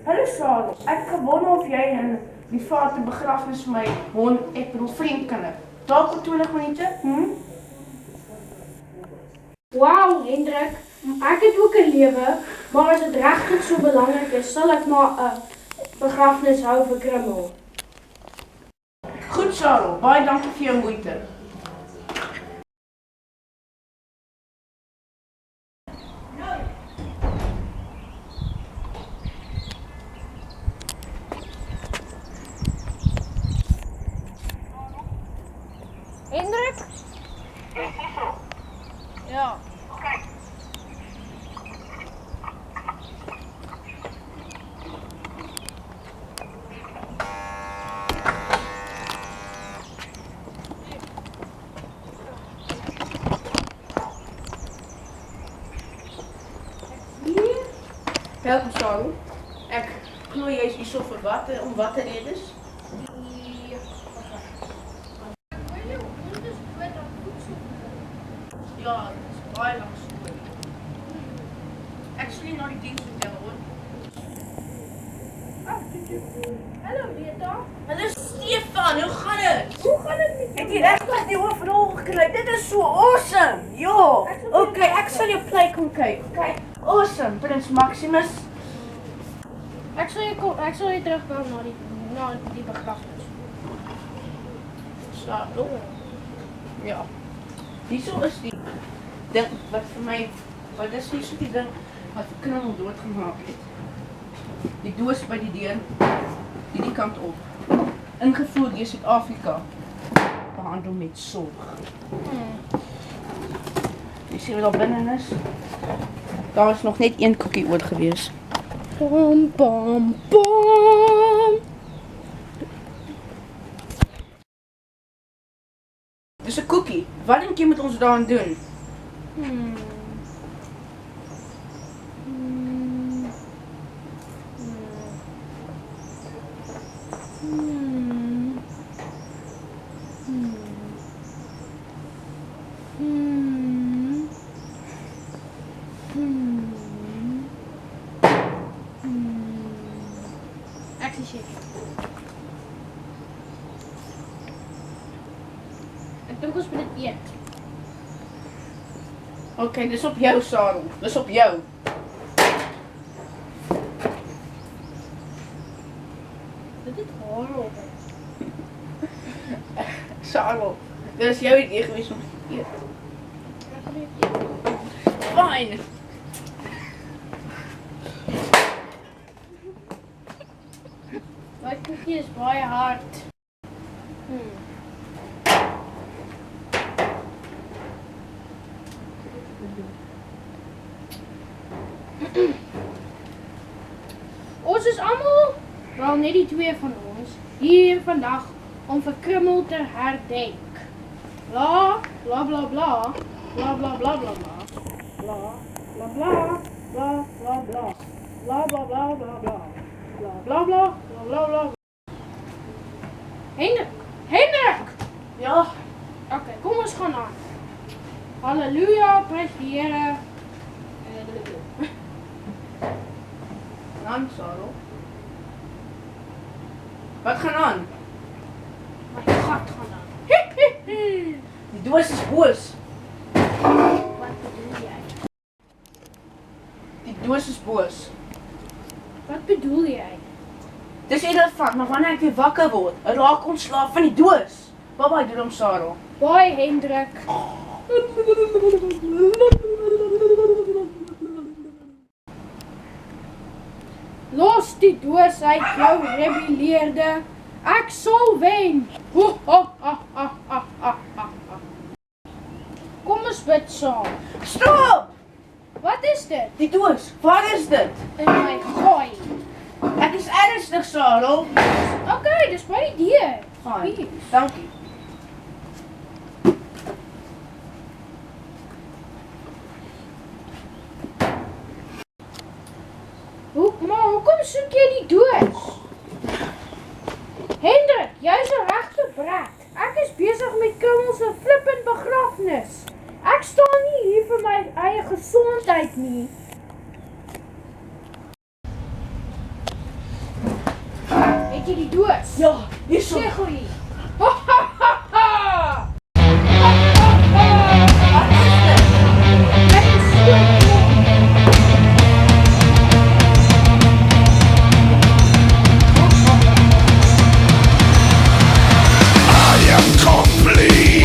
Hallo Charles, ek het gewonder of jy in die vader begrafenis vir my ek bedoel vriend kan ek. Dalk vir 20 minute? Wauw, Hendrik. Ek het ook 'n lewe, maar as dit regtig so belangrik is, sal ek maar 'n begrafenis hou vir Krimmel. Goed Charles, baie dankie vir jou moeite. Hendrik? Ja. Welkom Charles. Ek glo jy is hierso vir wat, om wat redes? Ja, dit is baie lank storie. Ek sal nie na die diens vertel hoor. Hallo Rita. Hallo Stefan, hoe gaan dit? Hoe gaan dit met Ek het regtig die hoofrol gekry. Dit is so awesome. Ja. Okay, ek sal jou play kom kyk. Kyk. Awesome, Prins Maximus. Ek sal jy terugbel na die begrafenis. Sado. Ja. Hierso is die ding wat vir my, wat is hierso die ding wat vir Krimmel doodgemaak het. Die doos by die deur, die kant op. Ingevoer deur Suid-Afrika. Behandel met sorg. Jy sien wat daar binne is? Daar is nog net een koekie oor gewees. Bom, bom, bom. Dis 'n koekie. Wat dink jy moet ons daaraan doen? Ek is seker. Ek dink ons moet dit eet. Okay, dis op jou, Sarel. Dis op jou. Dit is horror. Sarel, dit is jou idee gewees om te eet. Ek gaan dit eet. Fine. My koekie is baie hard. Ons is almal, wel net die twee van ons, hier vandag om vir Krimmel te herdenk. Bla bla bla bla, bla bla bla bla bla, bla bla bla, bla bla bla, bla bla bla bla bla, bla bla bla bla bla. Hendrik! Ja, Oké, kom ons gaan aan. Halleluja, prys die Here. aan, Sarel. Wat gaan aan? My gat gaan aan. Die doos is boos. Wat bedoel jy? Die doos is boos. Wat bedoel jy? Dis irrelevant, maar wanneer ek weer wakker word, raak ontslaaf van die doos. Baba, doen hom, Sarel. Baie Hendrik. Los die doos uit, jou rebelleerde. Ek sal wen. Kom ons bid saam. Stop! Wat is dit? Die doos, waar is dit? In my gooi. Ek is ernstig, Sarel. Okay, dis by die deur. Fine, dankie. Maar hoekom soek jy die doos? Hendrik, jy's 'n regte brak. Ek is besig met Krimmel se flippend begrafnis. Ek staan nie hier vir my eie gesondheid nie. Het jy die doos? Ja, hierso. Sê goeie. Ek is so I am complete.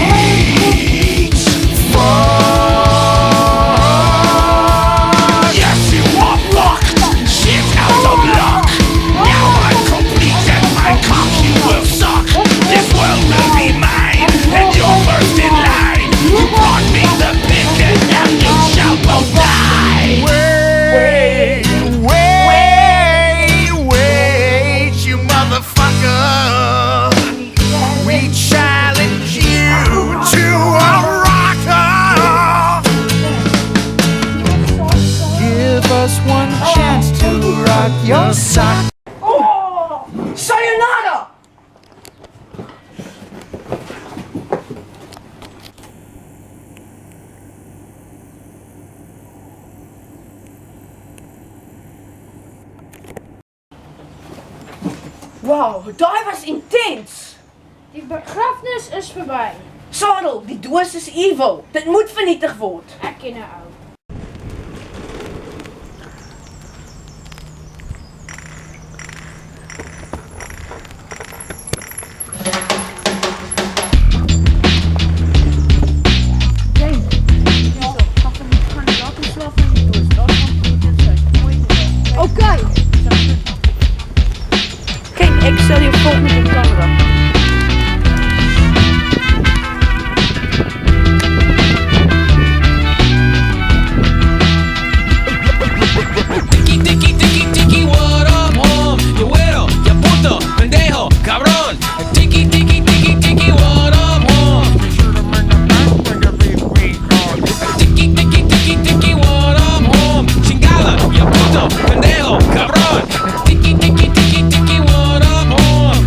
Yes, you are locked. Shit out of luck. Now I'm complete and my cock you will suck. This world will be mine and you're first in line. You brought me the bacon, now you shall both die. Wait, you motherfucker. We challenge you to a rock-off. Give us one chance to rock your sock. Oh! Sayonara! Wow, daai was intens! Die begrafnis is verby. Sarel, die doos is evil. Dit moet vernietig word. Ek ken 'n ou. Okay. Kyk, ek sal jou volg met die kamera. Tiki, tiki, tiki, tiki, what up, home? You güero, ya puto, pendejo, cabrón. Tiki, tiki, tiki, tiki, what up, home? Tiki, tiki, tiki, tiki, what up, home? Chingada, ya puto, pendejo, cabrón. Tiki, tiki, tiki, tiki, what up, home?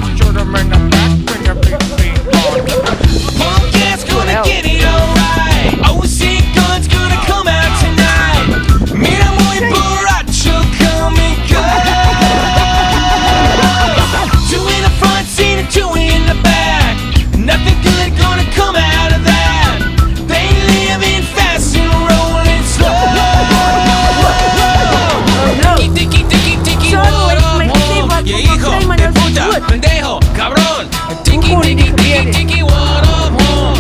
Punk ass gonna get it alright. OC guns gonna come out tonight. Mira muy borracho, coming good. Two in the front seat and two in the back. Nothing good gonna come out of that. They living fast and rolling slow. Tiki, tiki, tiki, tiki, what up, home? Yeah, hijo de puta, pendejo, cabrón. Tiki, tiki, tiki, tiki, what up, home?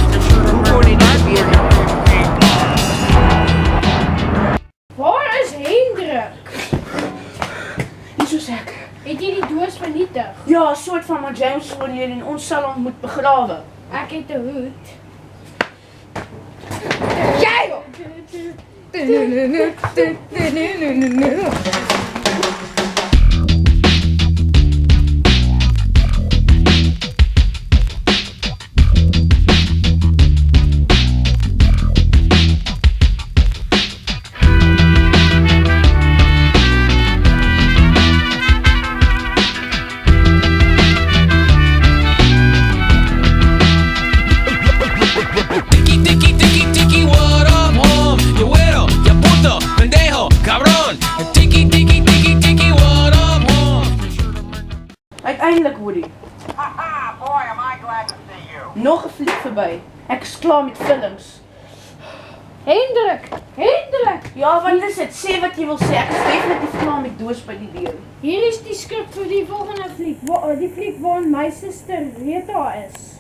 Waar is Hendrik? Hier is ek. Het jy die doos vernietig? Ja, soort van maar James oorlede en ons sal hom moet begrawe. Ek het 'n hoed. Tiki, tiki, tiki, tiki, what up, home? You güero, ya puto, pendejo, cabrón. Tiki, tiki, tiki, tiki, what up, home? Uiteindelik, Woody. Haha, boy, am I glad to see you. Nog 'n fliek verby. Ek is klaar met films. Hendrik! Hendrik! Ja, wat is dit? Sê wat jy wil sê. Ek is definitief klaar met doos by die deur. Hier is die skrip vir die volgende fliek. Die fliek waarin my suster Rita is.